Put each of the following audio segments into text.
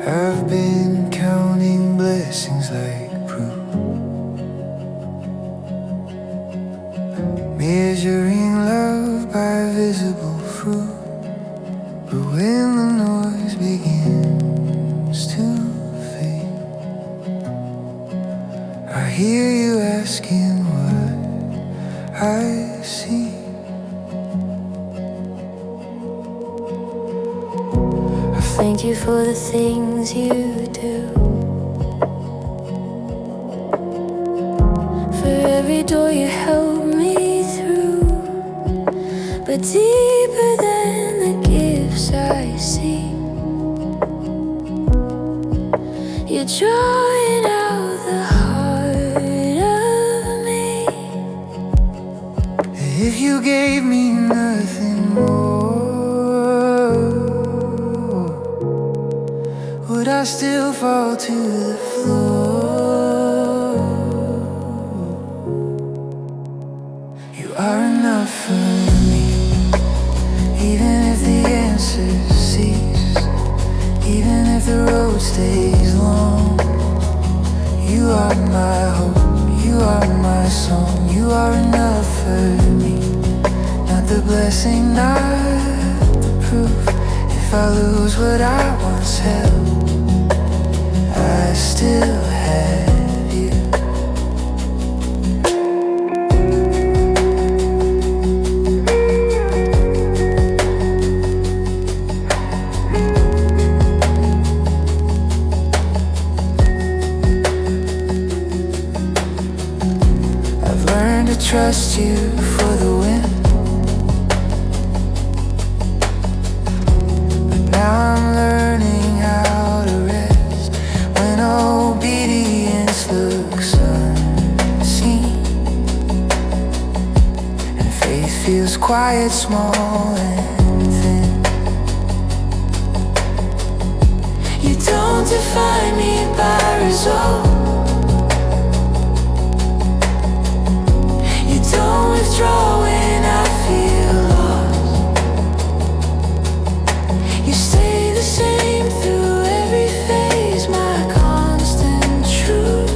I've been counting blessings like proof, measuring love by visible fruit. But when the noise begins to fade, I hear you asking what I see. Thank you for the things you do, for every door you help me through. But deeper than the gifts I see, you're drawing out the heart of me. If you gave me nothing more, would I still fall to the floor? You are enough for me, even if the answers cease, even if the road stays long. You are my hope, you are my song. You are enough for me, not the blessing, not the proof. If I lose what I once held, I still have you. I've learned to trust you for the win, but now I'm learning how to rest when obedience looks unseen, and faith feels quiet, small and thin. You don't define me by result, you don't withdraw when I feel lost. You stay the same through every phase, my constant truth,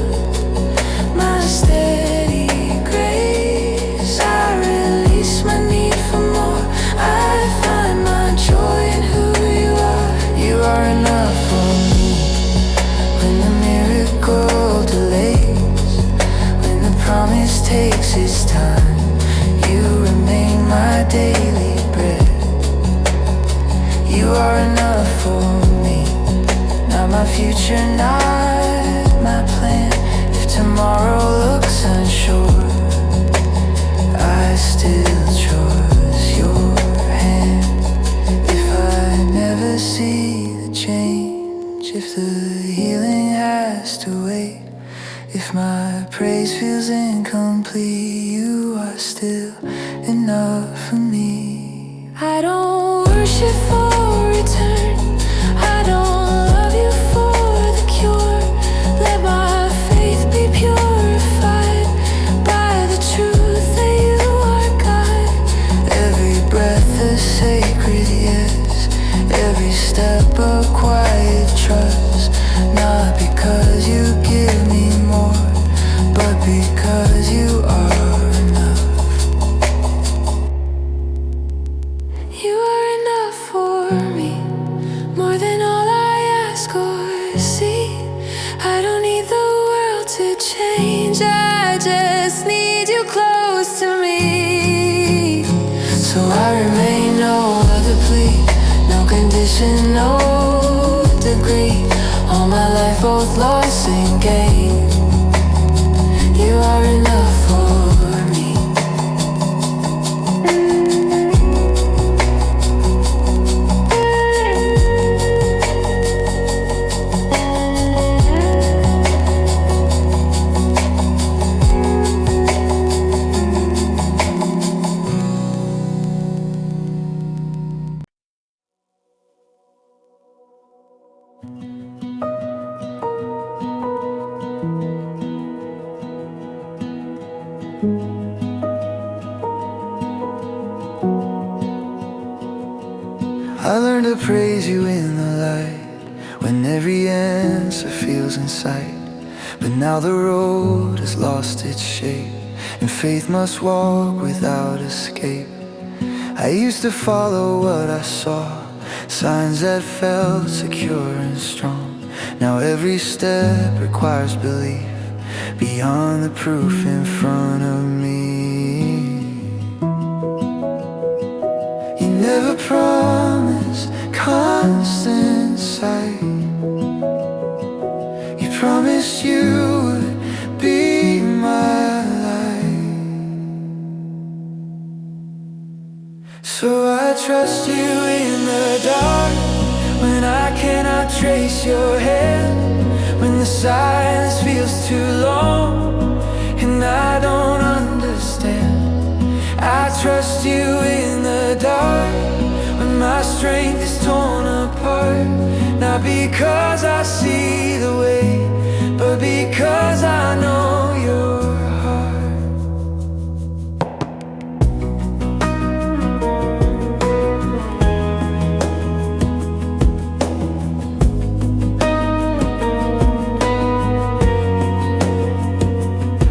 my steady grace. I release my need for more, I find my joy in who you are. You are enough for me when the miracle delays, when the promise takes its time. You remain my daily bread. You are enough for me, not my future, not my plan. If tomorrow looks unsure, I still trust your hand. If I never see the change, if the healing has to wait, if my praise feels incomplete, you are still enough for me. I don't worship for return, I don't love you for the cure. Let my faith be purified by the truth that you are God. Every breath a sacred yes, every step a quiet trust. Not because you give me more, but because you are enough. You are enough for me, more than all I ask or see. I don't need the world to change, I just need you close to me. So I remain, no other plea, no condition, no degree. All my life, both loss and gain, you are enough for me. I learned to praise you in the light, when every answer feels in sight. But now the road has lost its shape, and faith must walk without escape. I used to follow what I saw, signs that felt secure and strong. Now every step requires belief, beyond the proof in front of me. You never promised constant sight. You promised you would be my light. So I trust you in the dark, when I cannot trace your hand, when the silence feels too long and I don't understand. I trust you in the dark, when my strength is torn apart, not because I see the way, but because I know your heart.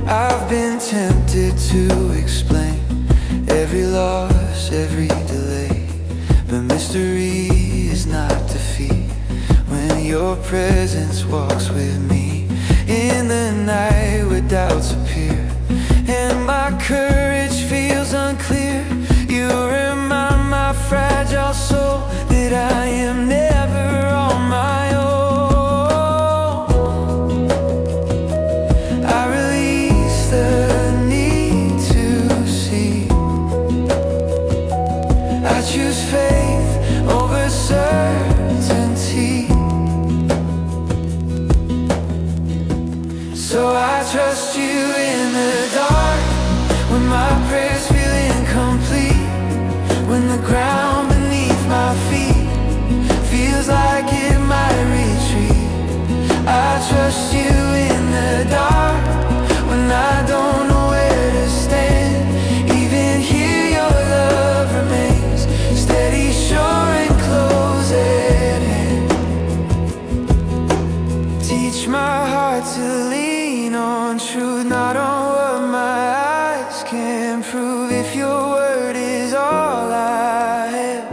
I've been tempted to explain every loss, every delay, but mystery is not defeat when your presence walks with me. In the night where doubts appear and my courage feels unclear, you remind my fragile soul that I am never on my own. I release the need to see, I choose faith over certainty. So I trust you in the dark, when my prayers feel incomplete, when the ground beneath my feet feels like it might retreat. I trust you in the dark, when I don't know where to stand. Even here your love remains steady, sure and close at hand. Teach my heart to lean on truth, not on what my eyes can prove. If your word is all I have,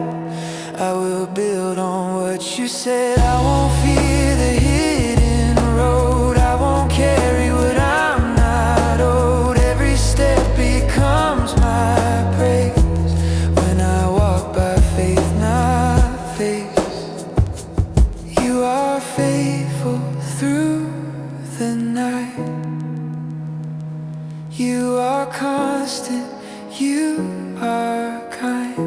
I will build on what you said. I won't fear the hidden road, I won't carry what I'm not owed. Every step becomes my praise, when I walk by faith, not faith. You are faithful through the night, you are constant, you are kind.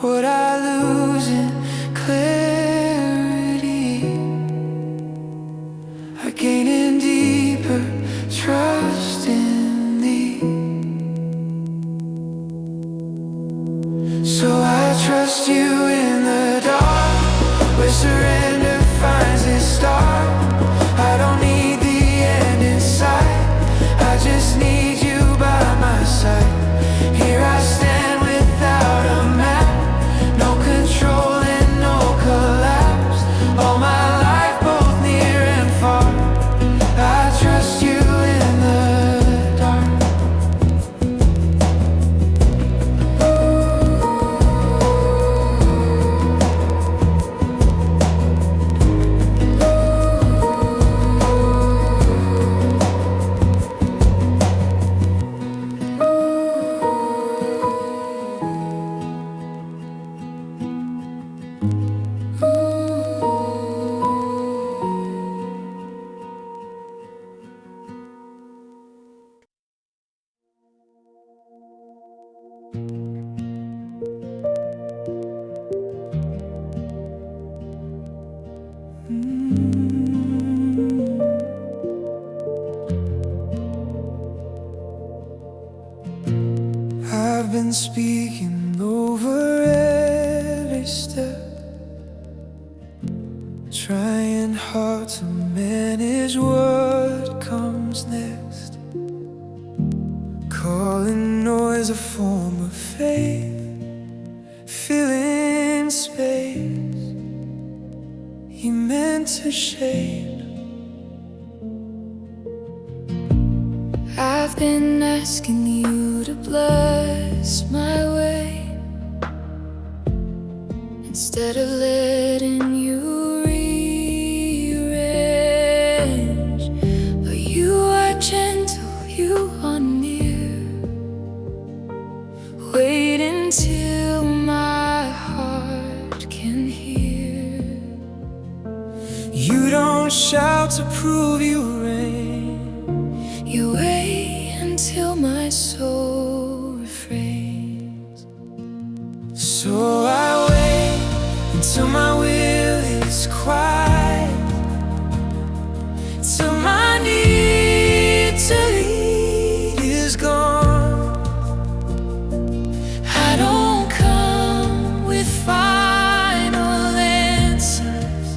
What I lose in clarity, I gain in deeper trust in thee. So I trust you in the dark, where surrender finds its start. I don't need the end in sight, I just need you by my side. Here I stand without a map, no control and no collapse. All my life, both near and far, I trust you in the dark. I've been speaking over every step, trying hard to manage what comes next. Calling noise a form of faith, filling space. He meant to shape. I've been asking you to bless my way instead of letting you rearrange. But you are gentle, you are near. Wait until my heart can hear. You don't shout to prove you reign. You wait until my soul refrains. So I wait until my will is quiet, till my need to lead is gone. I don't come with final answers.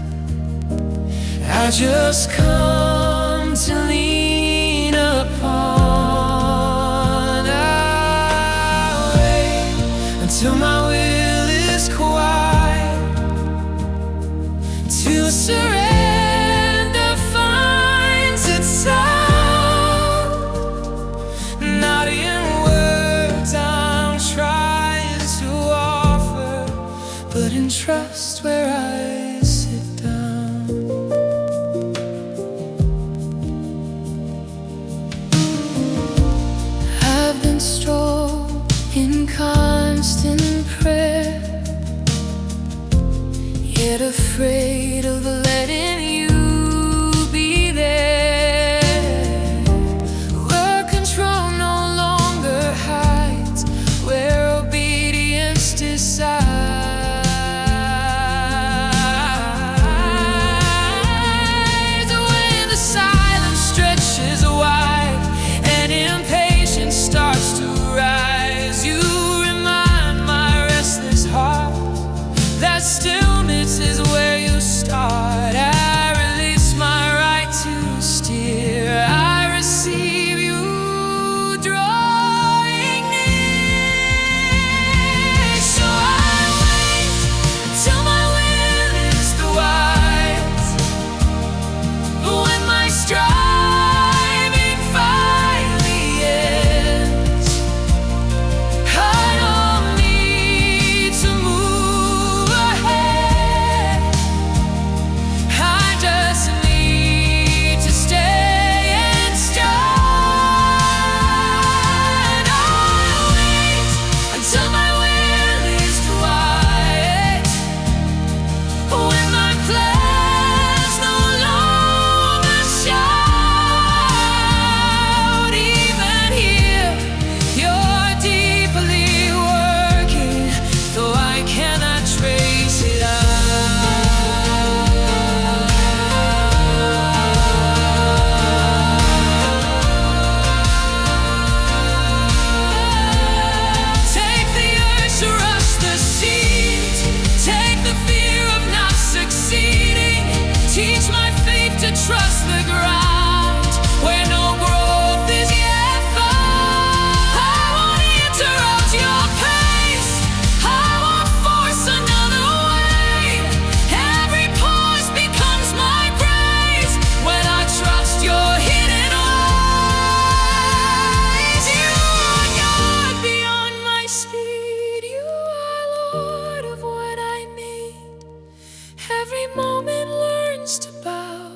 I just come to lean upon. I wait until my will is quiet, till surrender finds its sound. Not in words I'm trying to offer, but in trust where I sit down. I've been strong in constant prayer, yet afraid of letting you be there. Where control no longer hides, where obedience decides. When the silence stretches wide and impatience starts to rise, you remind my restless heart that stillness is where you start. I release my right to steer. I receive you drawing near. So I wait till my will is wise. But when my striving finally ends, I don't need to move ahead. I just need to stay and stand. I wait until my will is quiet. When my plans no longer shout, even here you're deeply working, though I cannot trace it out. Take the urge to rush the seeds, take the fear of not succeeding, teach my faith to trust the ground where no growth is yet found. I won't interrupt your pace, I won't force another way. Every pause becomes my grace when I trust your hidden ways. You are God beyond my speed, you are Lord of what I need. Every moment learns to bow.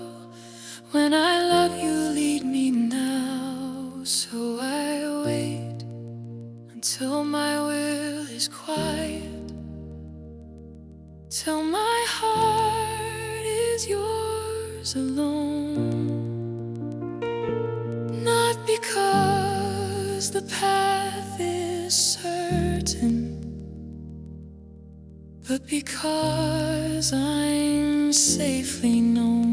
When I love you, lead me now. So I wait until my will is quiet, till my heart is yours alone. Not because the path is certain, but because I'm safely known.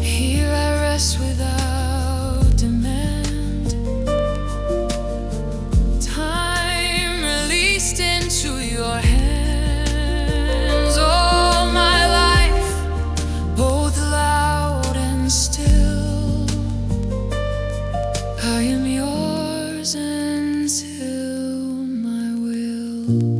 Here I rest without demand, time released into your hands. All my life, both loud and still, I am yours until my will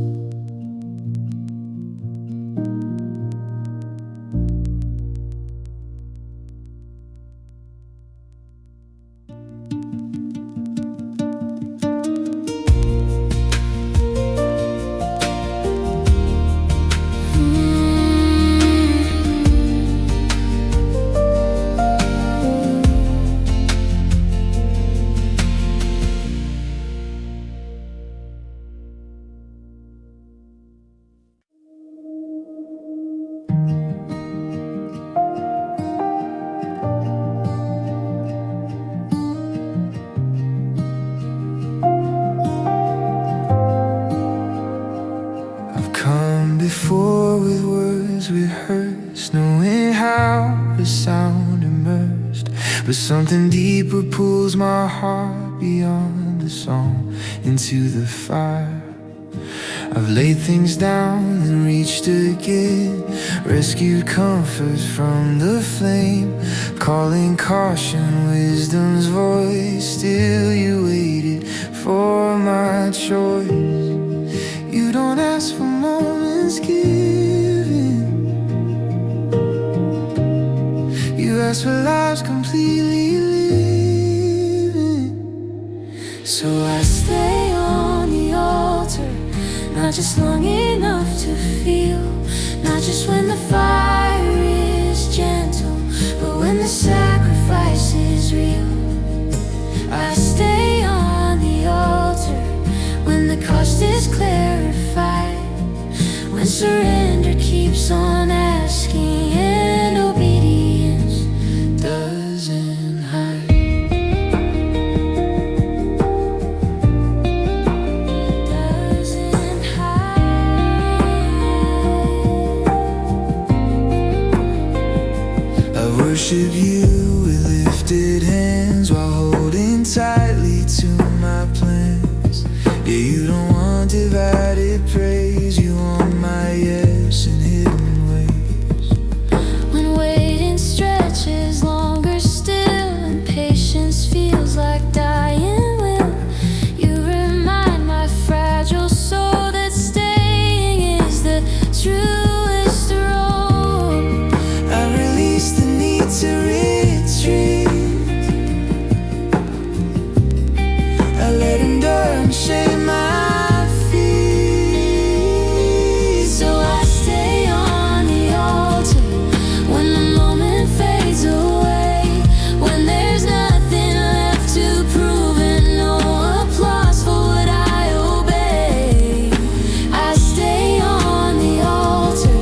times rehearsed, knowing how the sound immersed. But something deeper pulls my heart beyond the song, into the fire. I've laid things down and reached again, rescued comfort from the flame, calling caution, wisdom's voice. Still you waited for my choice. You don't ask for moments given, you ask for lives completely living. So I stay on the altar, not just long enough to feel, not just when the fire is gentle, but when the sacrifice is real. I stay on the altar when the cost is clarified, when surrender keeps on asking and obedience doesn't hide. Doesn't hide. I worship you with lifted hands while holding tightly to my plans. Yeah, you don't want divided praise, you want my yes in hidden ways. When waiting stretches longer still and patience feels like dying will, you remind my fragile soul that staying is the truest role. I release the need to retreat, I let endurance shape my feet. So I stay on the altar when the moment fades away, when there's nothing left to prove and no applause for what I obey. I stay on the altar,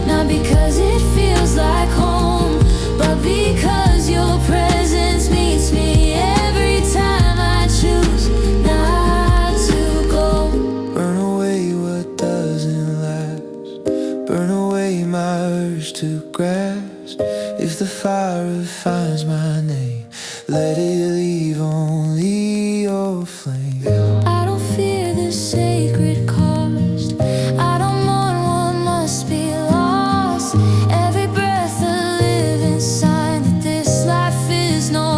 not because it feels like home, but because your presence meets me every time I choose not to go. Burn away what doesn't last, burn away my urge to grasp. If the fire finds my name, let it leave only your flame. I don't fear the sacred cost, I don't mourn what must be lost. Every breath a living sign that this life is no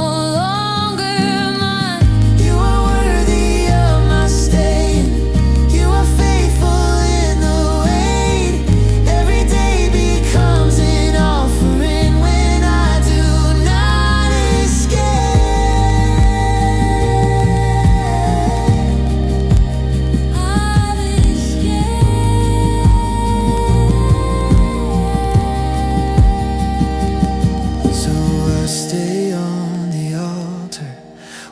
longer mine. You are worthy of my staying, you are faithful in the wait. Every day becomes an offering when I do not escape. I've escaped. So I stay on the altar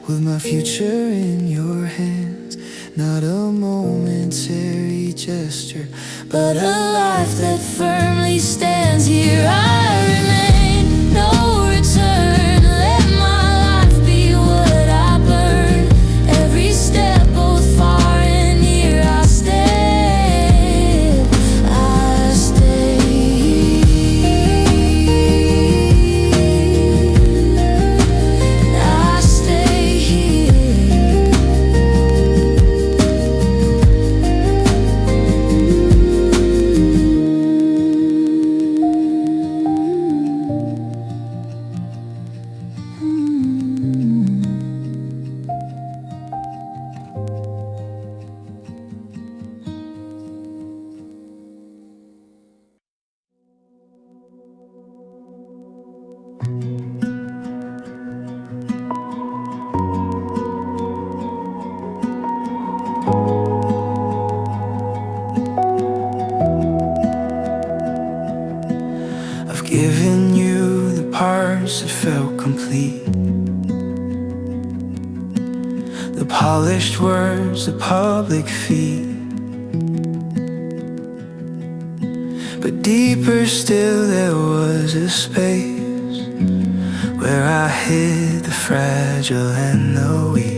with my future in your hands, not a momentary gesture, But a life that firmly stands here. I remain, no return. Let my life be what I burn. Every step, both far and near, I stay. I stay. I stay here. I've given you the parts that felt complete, the polished words, the public feet. But deeper still there was a space where I hid the fragile and the weak.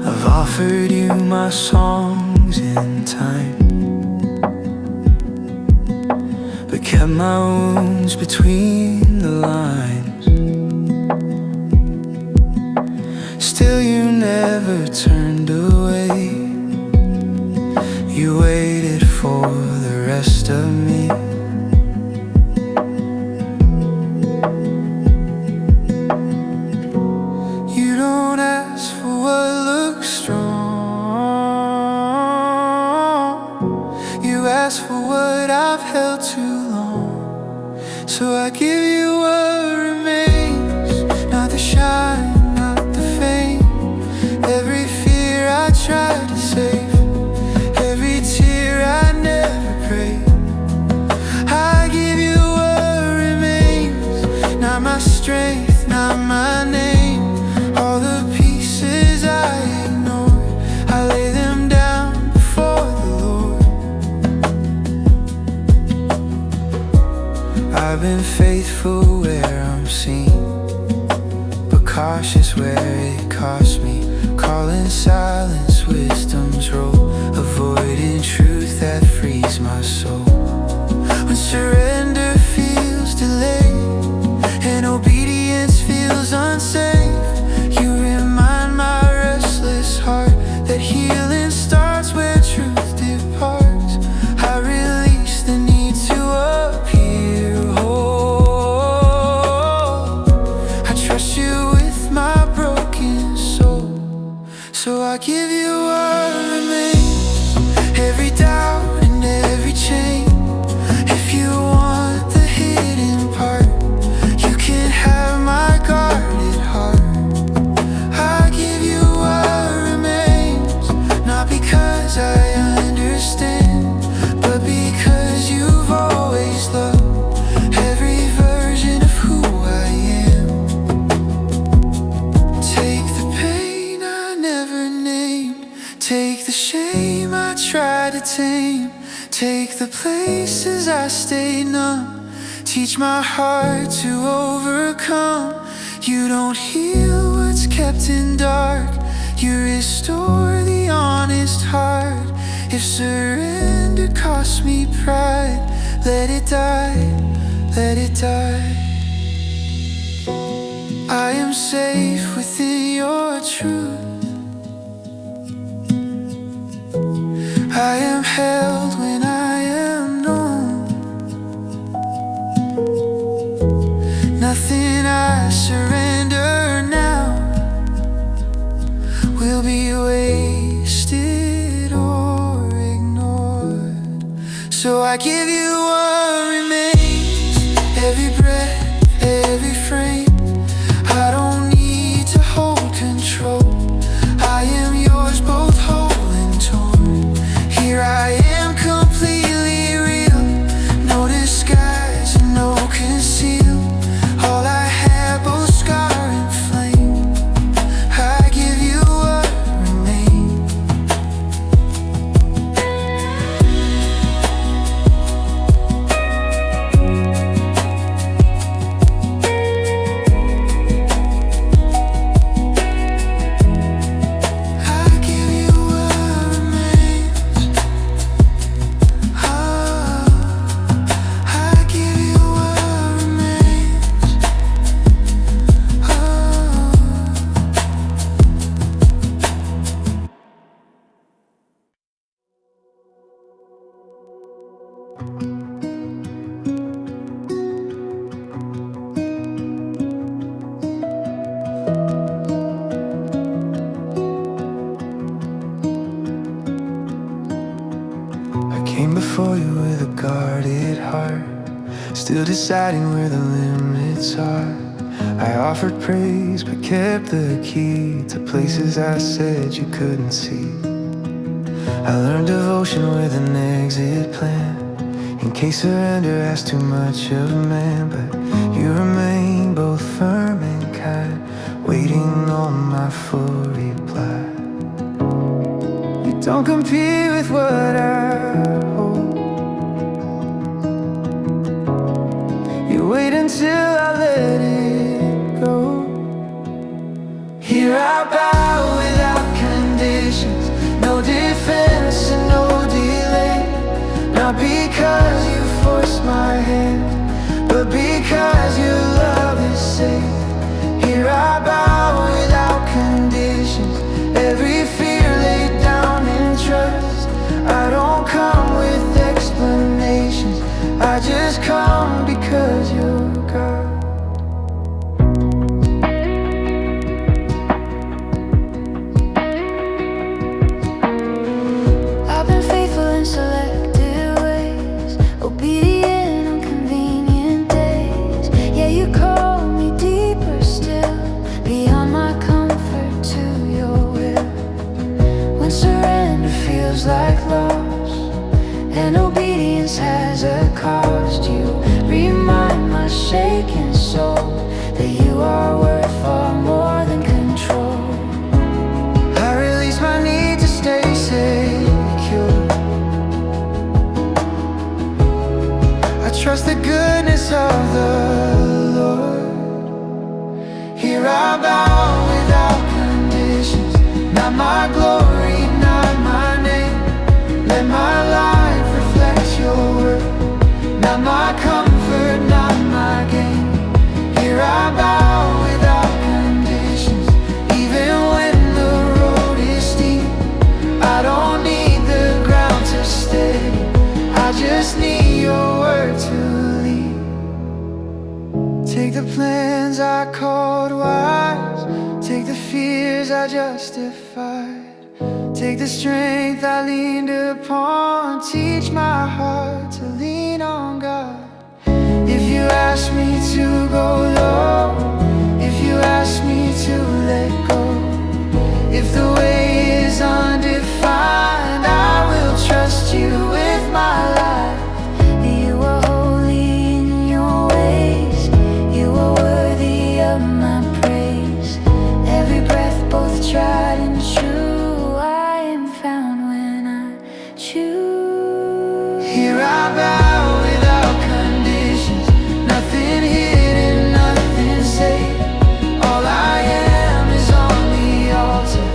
I've offered you my song things in time, but kept my wounds between the lines. Still you never turned away. You waited for the rest of me. You don't ask for what looks strong. You ask for what I've held too long. So I give you what remains, not the shine, not the fame. Every fear I tried to save, every tear I never prayed. I give you what remains, not my strength, not my name. All the pieces I ignored, I lay them down before the Lord. I've been faithful where I'm seen, but cautious where it cost me. Calling silence wisdom's role, avoiding truth that frees my soul. When surrender feels delayed and obedience feels unsafe, you remind my restless heart that healing starts where truth departs. I release the need to appear whole. I trust you with my broken soul. So I give you what remains, every doubt and every chain. If you want the hidden part, you can have my guarded heart. I give you what remains, not because I understand, but because you've always loved every version of who I am. Take the pain I never named, take the shame I tried to tame, take the places I stay numb. Teach my heart to overcome. You don't heal what's kept in dark, you restore the honest heart. If surrender costs me pride, let it die, let it die. I am safe within your truth. I am held when I am known. Nothing I surrender now will be wasted or ignored. So I give you what remains, every breath, every frame. I don't need to hold control. I am yours, both whole and torn. Here I am, completely real, no disguise and no conceal. All I have, both scar and flame. I give you what remains. I give you what remains. I give you what remains. I came before you with a guarded heart, still deciding where the limits are. I offered praise but kept the key to places I said you couldn't see. I learned devotion with an exit plan, in case surrender asked too much of man. But you remain both firm and kind, waiting on my full reply. You don't compete with what I hold. You wait until I let it go. Here I bow without conditions, no defense and no delay. Not because you forced my hand, but because your love is safe. Here I bow without conditions, every fear laid down in trust. I don't come with explanations, I just come because you're God. I've been faithful in selective ways, obedient on convenient days. Yeah, you call me deeper still, beyond my comfort to your will. When surrender feels like loss and obedience has a cost, you remind my shaken soul that you are worth far more than control. I release my need to stay secure. I trust the goodness of the Lord. Here I bow without conditions, not my glory, not my name. Let my life reflect your word, not my comfort, not my gain. Here I bow without conditions, even when the road is steep. I don't need the ground to steady, I just need your word to lead. Take the plans I called wise, take the fears I justified. Take the strength I leaned upon, teach my heart to lean on God. If you ask me to go low, if you ask me to let go, if the way is undefined, I will trust you with my life. You are holy in your ways, you are worthy of my praise. Every breath both tried and true, I am found when I choose. Here I bow without conditions, nothing hidden, nothing safe. All I am is on the altar,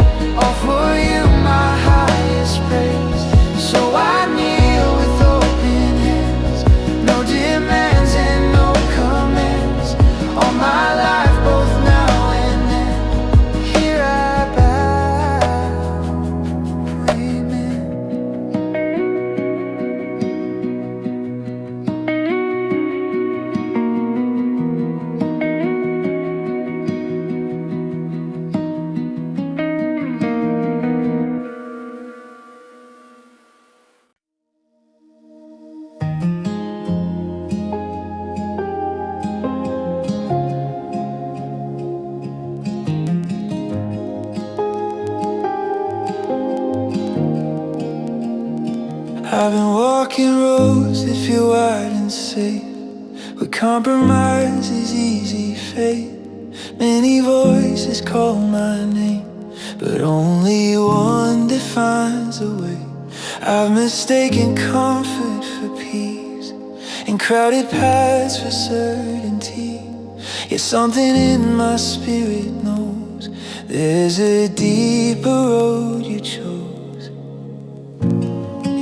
all for you my highest praise. So I kneel with open hands, no demands and no commands. All my life, both now and then, here I bow, amen. I've been walking roads that feel wide and safe, where compromise is easy fate. Many voices call my name, but only one defines a way. I've mistaken comfort for peace, and crowded paths for certainty. Yet something in my spirit knows there's a deeper road you chose.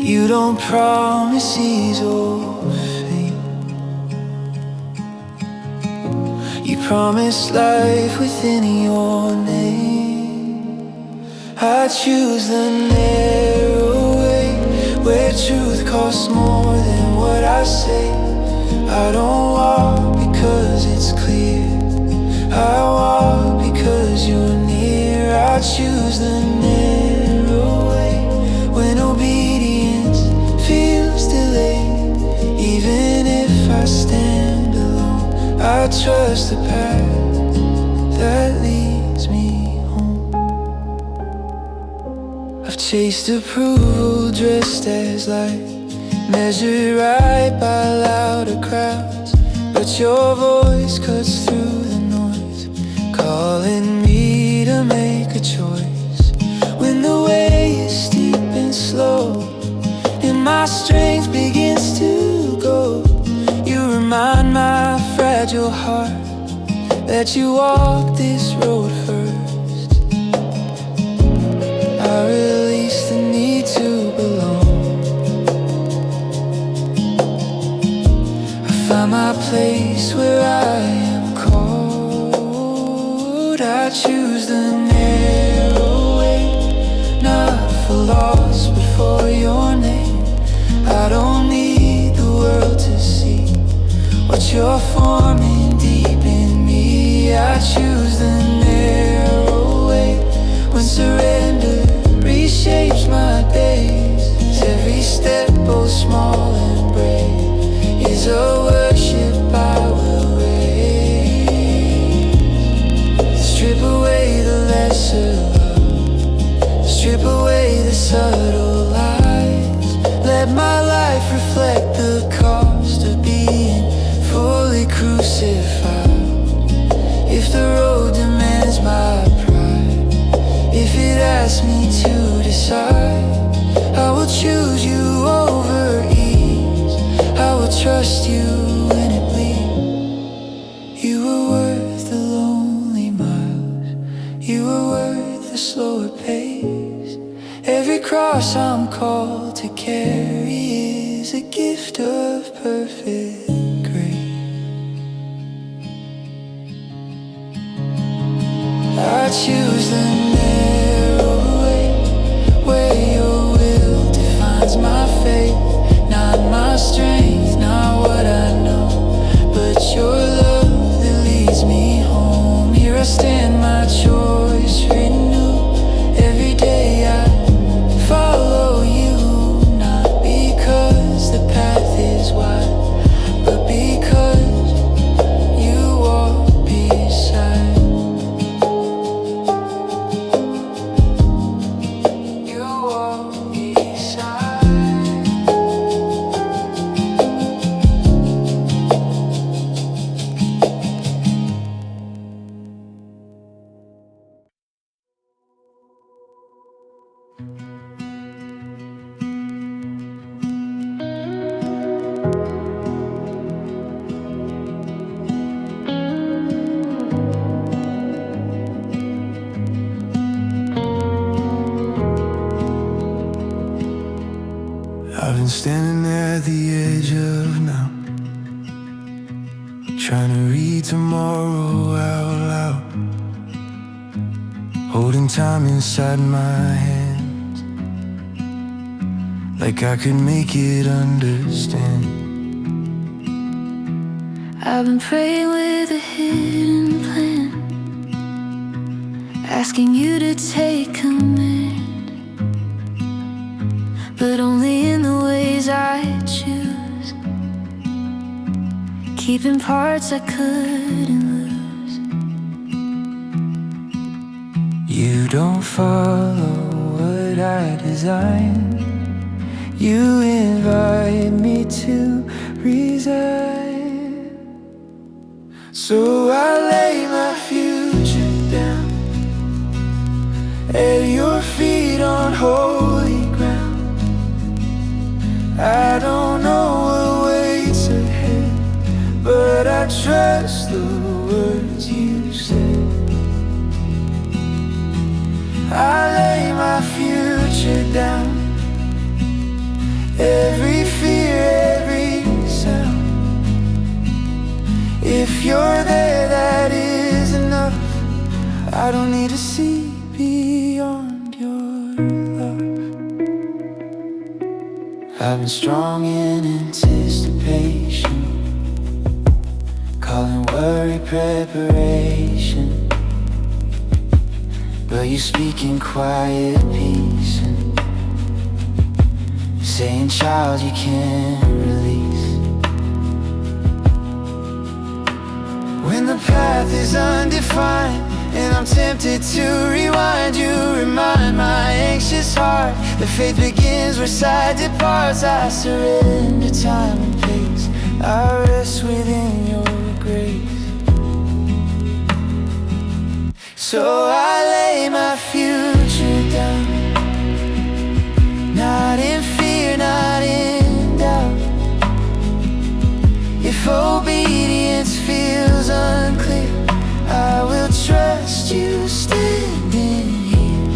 You don't promise ease or fame, you promise life within your name. I choose the narrow way, where truth costs more than what I say. I don't walk because it's clear, I walk because you're near. I choose the narrow way, when obedience feels delayed. Even if I stand alone, I trust the path that leads me home. I've chased approval dressed as light, measured right by louder crowds, but your voice cuts through the noise, calling me to make a choice. When the way is steep and slow, and my strength begins to go, you remind my fragile heart that you walk this road first. I release the need ask me to decide, I will choose you over ease. I will trust you when it bleeds. You were worth the lonely miles. You were worth the slower pace. Every cross I'm called to carry is a gift of perfect grace. I choose the narrow way, where your will defines my fate. Not my strength, not what I know, but your love that leads me home. Here I stand, my choice renewed. Every day I follow you, not because the path is wide, but because you walk beside. You walk beside. I've been standing at the edge of now, trying to read tomorrow out loud, holding time inside my hands, like I could make it understand. I've been praying with a hidden plan, asking you to take command, but only in the ways I choose, keeping parts I couldn't lose. You don't follow what I design, you invite me to resign. So I lay my future down at your feet on holy ground. I don't know what waits ahead, but I trust the words you said. I lay my future down, every fear, every sound. If you're there, that is enough. I don't need to see beyond your love. I've been strong in anticipation, calling worry preparation, but you speak in quiet peace and saying, child, you can't release. When the path is undefined and I'm tempted to rewind, you remind my anxious heart that faith begins where sight departs. I surrender time and pace, I rest within your grace. So I lay my future down, not in fear, not in doubt. If obedience feels unclear, I will trust you standing here.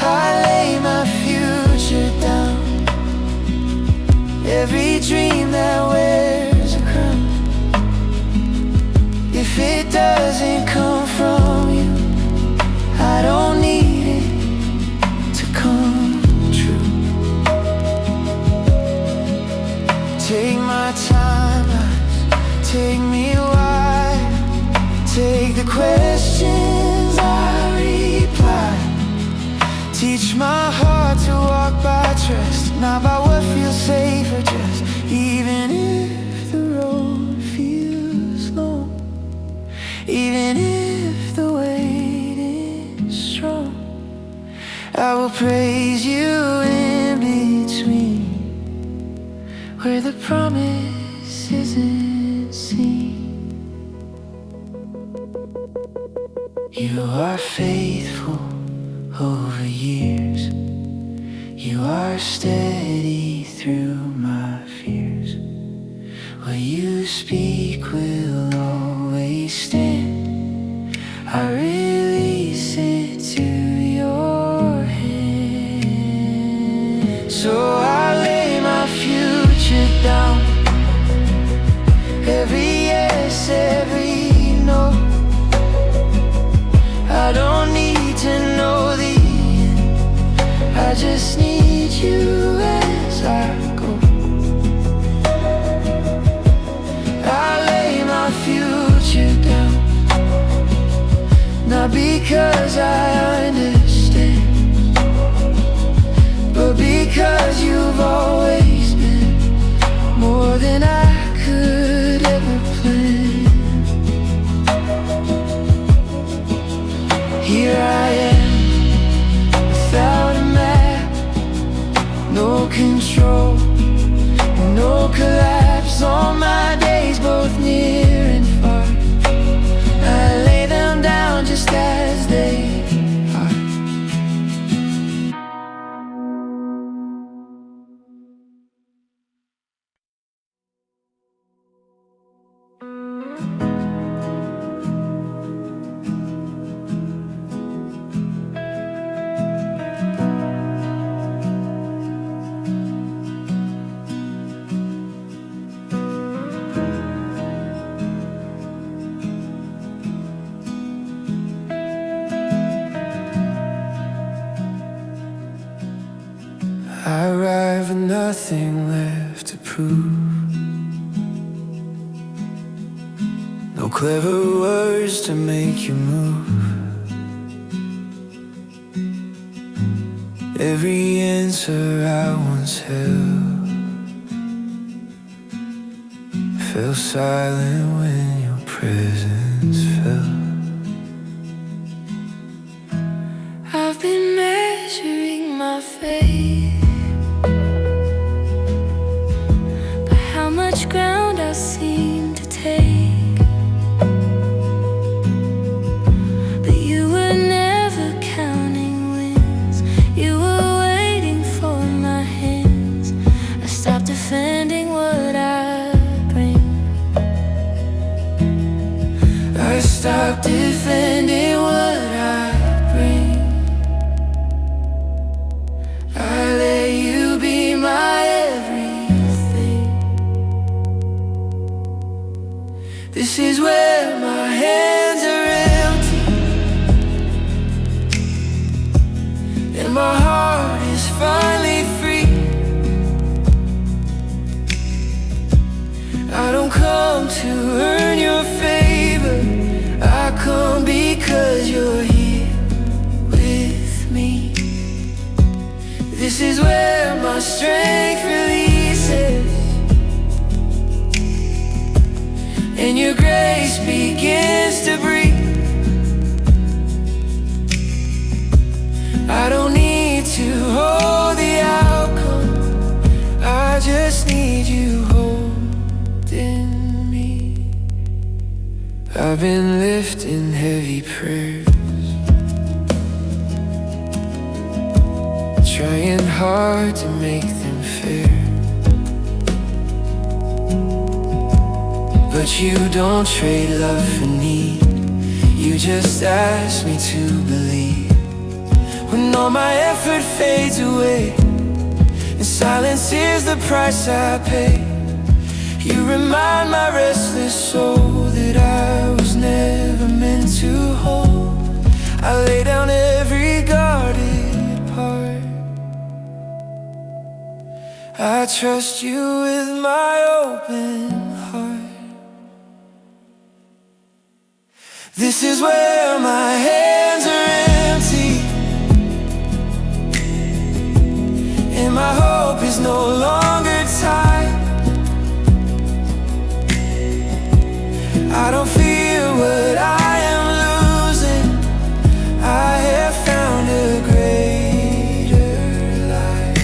I lay my future down, every dream that wears a crown. If it doesn't come from you, I don't need it to come true. Take my timelines, take me wide, take the questions I reply. Teach my heart to walk by trust, not by what feels safe or just. Even if the road feels long, even if the wait is strong, I will praise you in between, where the promise isn't seen. You are faithful over years. You are steady through my fears. What you speak will always stand. I release it to your hand. So I lay my future down. Every yes, every no. I don't need to know the end. I just need you as I go. I lay my future down, not because I understand, but because you've always been more than I could ever plan. Here I am, without a map, no control, no collapse. On my days, both near and far, I lay them down just as they are. I arrive with nothing left to prove. No clever words to make you move. Every answer I once held fell silent when your presence fell. I've been measuring my faith by how much ground I seem to take, but you were never counting wins. You were waiting for my hands. I stopped defending what I bring. I stopped defending what I bring. I let you be my everything. This is where my hands are empty and my heart is finally free. I don't come to earn your favor. I come because you're here with me. This is where my strength releases and your grace begins to breathe. I don't need to hold the outcome. I just need you holding me. I've been lifting heavy prayers, trying hard to make them fair, but you don't trade love for need. You just ask me to believe. When all my effort fades away and silence is the price I pay, you remind my restless soul that I was never meant to hold. I lay down every guarded part. I trust you with my open heart. This is where my hands are empty and my hope is no longer tied. I don't fear what I am losing. I have found a greater life.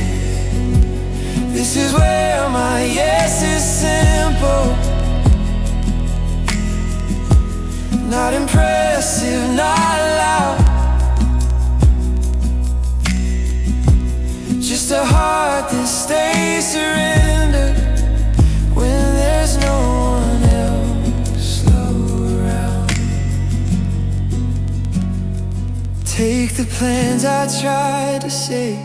This is where my yes is simple, not impressive, not Take the plans I tried to say,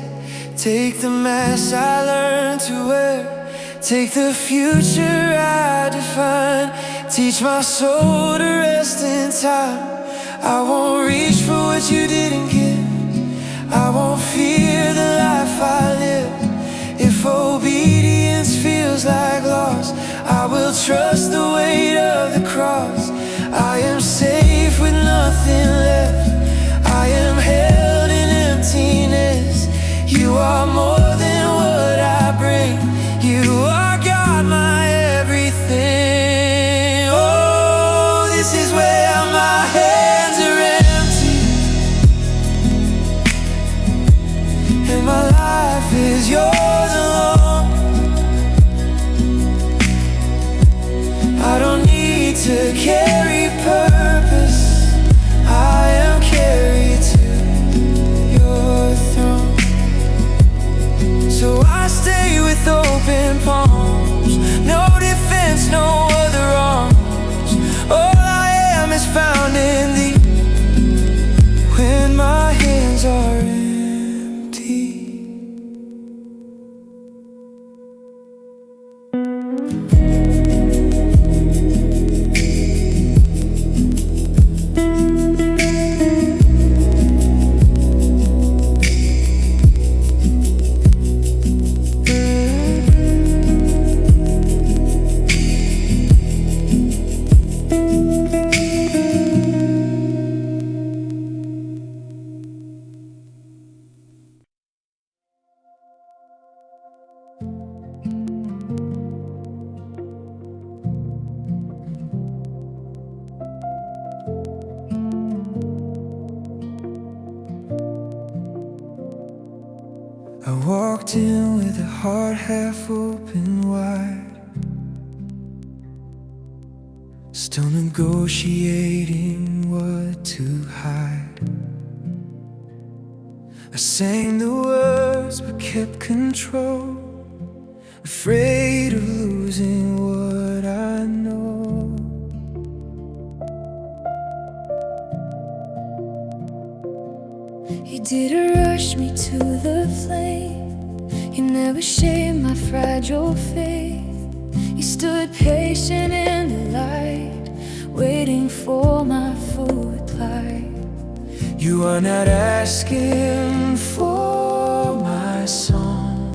take the mask I learned to wear, take the future I define, teach my soul to rest in time. I won't reach for what you didn't give, I won't fear the life I live. If obedience feels like loss, I will trust the weight of the cross. I am safe with nothing left, I am held in emptiness. You are more than what I bring, you are God, my everything. Oh, this is where my hands are empty, and my life is yours alone. I don't need to carry purpose, I am carried to your throne. So I stay with open palms, no defense, no other arms. All I am is found in thee, when my hands are empty. I walked in with a heart half open wide, still negotiating what to hide. I sang the words but kept control, afraid of losing what I know. You didn't rush me to the flame, you never shamed my fragile faith. You stood patient in the light, waiting for my full reply. You are not asking for my song,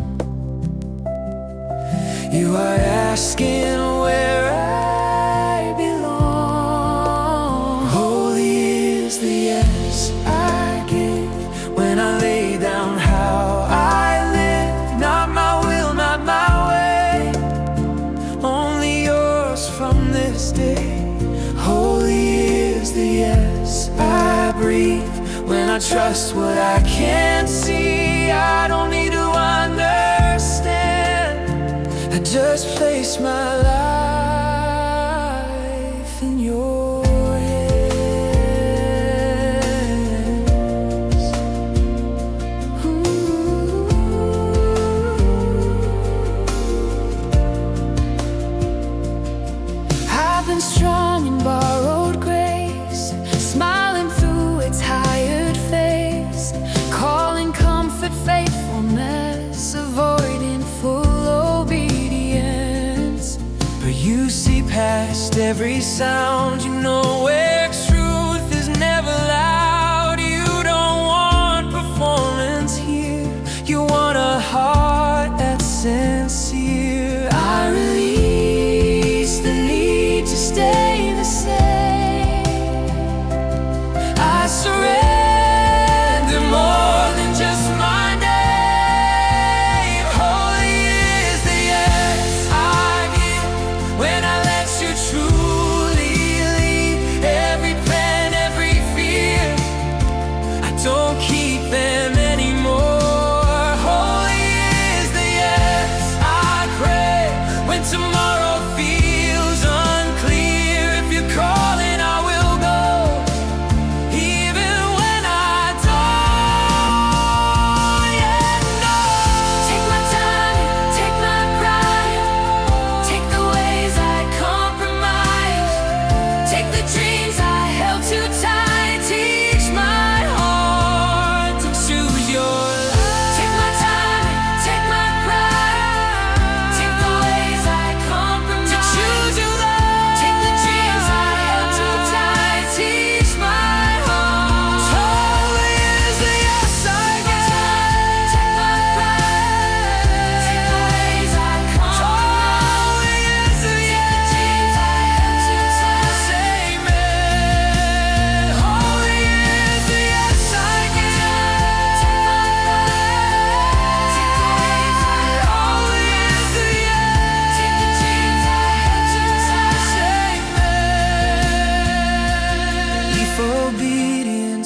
you are asking where I belong. Holy is the yes I give, when I lay down how I live. Not my will, not my way, only yours from this day. Holy is the yes I breathe, when I trust what I can't see. I don't need to understand, I just place my life in your hands. I've been strong in borrowed grace, smiling through its tired face, calling comfort faithfulness, avoiding full obedience. But you see past every sound, you know where truth is never loud. You don't want performance here, you want a heart that's sincere. I release the need to stay the same, I surrender more than just my name. Holy is the yes I give, when I let you truly lead.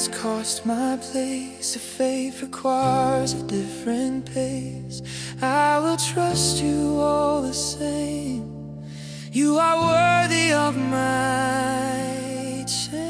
has cost my place. If faith requires a different pace, I will trust you all the same. You are worthy of my change.